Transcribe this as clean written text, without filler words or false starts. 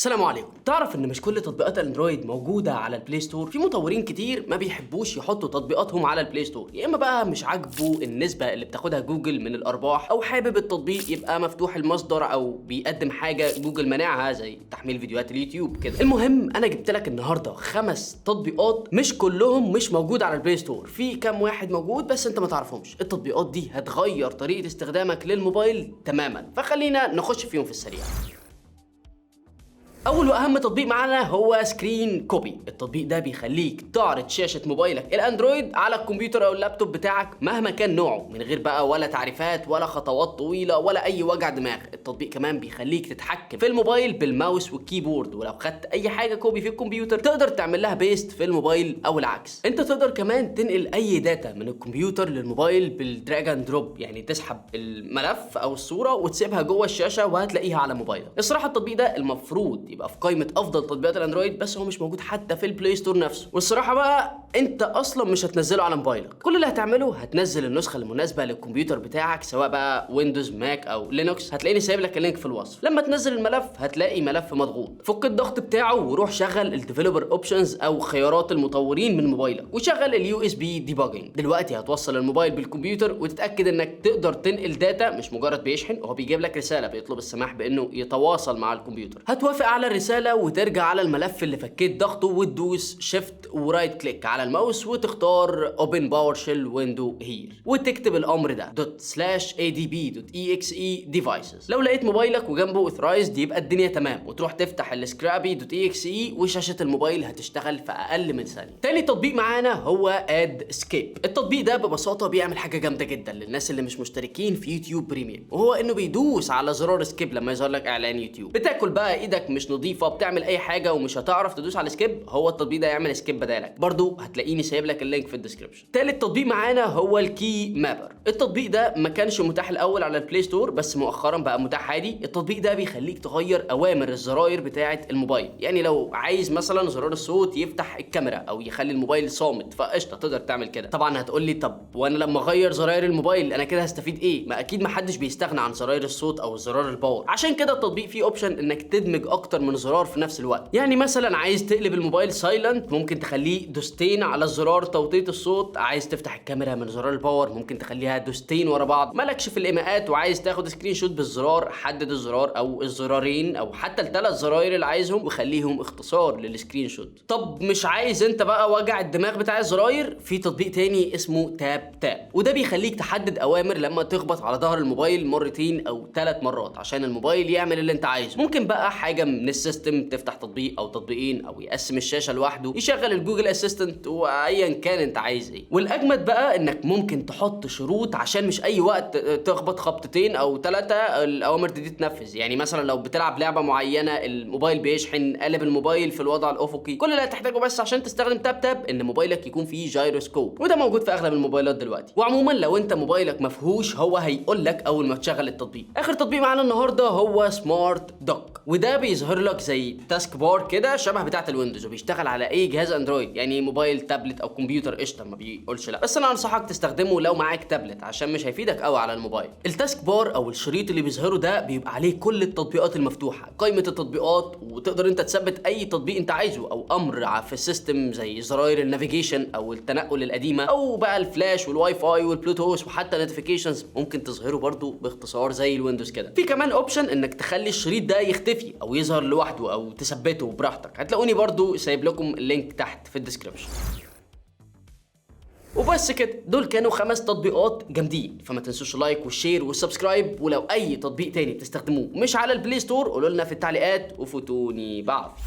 السلام عليكم. تعرف ان مش كل تطبيقات الاندرويد موجوده على البلاي ستور؟ في مطورين كتير ما بيحبوش يحطوا تطبيقاتهم على البلاي ستور، يا اما بقى مش عاجبه النسبه اللي بتاخدها جوجل من الارباح، او حابب التطبيق يبقى مفتوح المصدر او بيقدم حاجه جوجل منعها زي تحميل فيديوهات اليوتيوب كده. المهم انا جبت لك النهارده 5 تطبيقات مش كلهم مش موجود على البلاي ستور، في كام واحد موجود بس انت ما تعرفهمش. التطبيقات دي هتغير طريقه استخدامك للموبايل تماما، فخلينا نخش فيهم في السريع. اول واهم تطبيق معانا هو سكرين كوبي. التطبيق ده بيخليك تعرض شاشه موبايلك الاندرويد على الكمبيوتر او اللابتوب بتاعك مهما كان نوعه، من غير بقى ولا تعريفات ولا خطوات طويله ولا اي وجع دماغ. التطبيق كمان بيخليك تتحكم في الموبايل بالماوس والكيبورد، ولو خدت اي حاجه كوبي في الكمبيوتر تقدر تعمل لها بيست في الموبايل او العكس. انت تقدر كمان تنقل اي داتا من الكمبيوتر للموبايل بالدراج اند دروب، يعني تسحب الملف او الصوره وتسيبها جوه الشاشه وهتلاقيها على موبايلك. الصراحه التطبيق ده المفروض يبقى في قائمه افضل تطبيقات الاندرويد، بس هو مش موجود حتى في البلاي ستور نفسه. والصراحه بقى انت اصلا مش هتنزله على موبايلك، كل اللي هتعمله هتنزل النسخه المناسبه للكمبيوتر بتاعك، سواء بقى ويندوز ماك او لينوكس. هتلاقيني سايب لك اللينك في الوصف. لما تنزل الملف هتلاقي ملف مضغوط، فك الضغط بتاعه وروح شغل الديفلوبر اوبشنز او خيارات المطورين من موبايلك، وشغل اليو اس بي ديباجنج. دلوقتي هتوصل الموبايل بالكمبيوتر وتتاكد انك تقدر تنقل داتا، مش مجرد بيشحن. وهو بيجيب لك رساله بيطلب السماح بانه يتواصل مع الكمبيوتر. هتوافق على الرساله وترجع على الملف اللي فكيت ضغطه وتدوس شيفت ورايت كليك على الماوس وتختار اوبن باور شيل ويندو هير، وتكتب الامر ده ./adb.exe devices. لو لقيت موبايلك وجنبه اوثرايزد يبقى الدنيا تمام، وتروح تفتح السكرابي.exe وشاشه الموبايل هتشتغل في اقل من ثانيه. تاني تطبيق معانا هو اد سكيب. التطبيق ده ببساطه بيعمل حاجه جامده جدا للناس اللي مش مشتركين في يوتيوب بريميوم، وهو انه بيدوس على زرار سكيب لما يظهر لك اعلان يوتيوب. بتاكل بقى ايدك مش نظيفه بتعمل اي حاجه ومش هتعرف تدوس على سكيب، هو التطبيق ده يعمل سكيب بدالك. برضو هتلاقيني سايب لك اللينك في الديسكربشن. تالت تطبيق معانا هو الكي مابر. التطبيق ده ما كانش متاح الاول على البلاي ستور، بس مؤخرا بقى متاح عادي. التطبيق ده بيخليك تغير اوامر الزراير بتاعه الموبايل، يعني لو عايز مثلا زرار الصوت يفتح الكاميرا او يخلي الموبايل صامت فقشطه تقدر تعمل كده. طبعا هتقول لي طب وانا لما اغير زراير الموبايل انا كده هستفيد ايه؟ ما اكيد ما حدش بيستغنى عن زراير الصوت او زرار الباور. عشان كده التطبيق فيه اوبشن انك تدمج اكتر من زرار في نفس الوقت. يعني مثلا عايز تقلب الموبايل سايلنت ممكن تخليه دوستين على الزرار توطية الصوت، عايز تفتح الكاميرا من زرار الباور ممكن تخليها دوستين ورا بعض. مالكش في الايماءات وعايز تاخد سكرين شوت بالزرار، حدد الزرار او الزرارين او حتى ال3 زراير اللي عايزهم وخليهم اختصار للسكرين شوت. طب مش عايز انت بقى وجع الدماغ بتاع الزراير؟ في تطبيق تاني اسمه تاب، وده بيخليك تحدد اوامر لما تخبط على ظهر الموبايل مرتين او 3 مرات عشان الموبايل يعمل اللي انت عايزه. ممكن بقى حاجه من السيستم تفتح تطبيق او تطبيقين، او يقسم الشاشه لوحده، يشغل الجوجل اسيستنت، وايا كان انت عايز ايه. والاجمد بقى انك ممكن تحط شروط عشان مش اي وقت تخبط خبطتين او 3 الاوامر دي تنفذ. يعني مثلا لو بتلعب لعبه معينه الموبايل بيشحن، قلب الموبايل في الوضع الافقي. كل اللي هتحتاجه بس عشان تستخدم تاب ان موبايلك يكون فيه جايروسكوب، وده موجود في اغلب الموبايلات دلوقتي. وعموما لو انت موبايلك مفهوش هو هيقول لك اول ما تشغل التطبيق. اخر تطبيق معانا النهارده هو سمارت دوك، وده بيظهر لك زي تاسك بار كده شبه بتاعه الويندوز، وبيشتغل على اي جهاز اندرويد، يعني موبايل تابلت او كمبيوتر قشطه ما بيقولش لا. بس انا انصحك تستخدمه لو معاك تابلت عشان مش هيفيدك قوي على الموبايل. التاسك بار او الشريط اللي بيظهره ده بيبقى عليه كل التطبيقات المفتوحه، قائمه التطبيقات، وتقدر انت تثبت اي تطبيق انت عايزه او امر في السيستم زي زراير النافيجيشن او التنقل القديمه، او بقى الفلاش والواي فاي والبلوتوث، وحتى نوتيفيكيشنز ممكن تظهره برضو باختصار زي الويندوز كده. في كمان اوبشن انك تخلي الشريط ده يختفي او يظهر لوحده او تثبته براحتك. هتلاقوني برضو سايب لكم اللينك تحت في الديسكربشن. وبس كده، دول كانوا 5 تطبيقات جامدين، فما تنسوش لايك والشير والسبسكرايب. ولو اي تطبيق تاني بتستخدموه مش على البلاي ستور قولوا لنا في التعليقات وفوتوني بعض.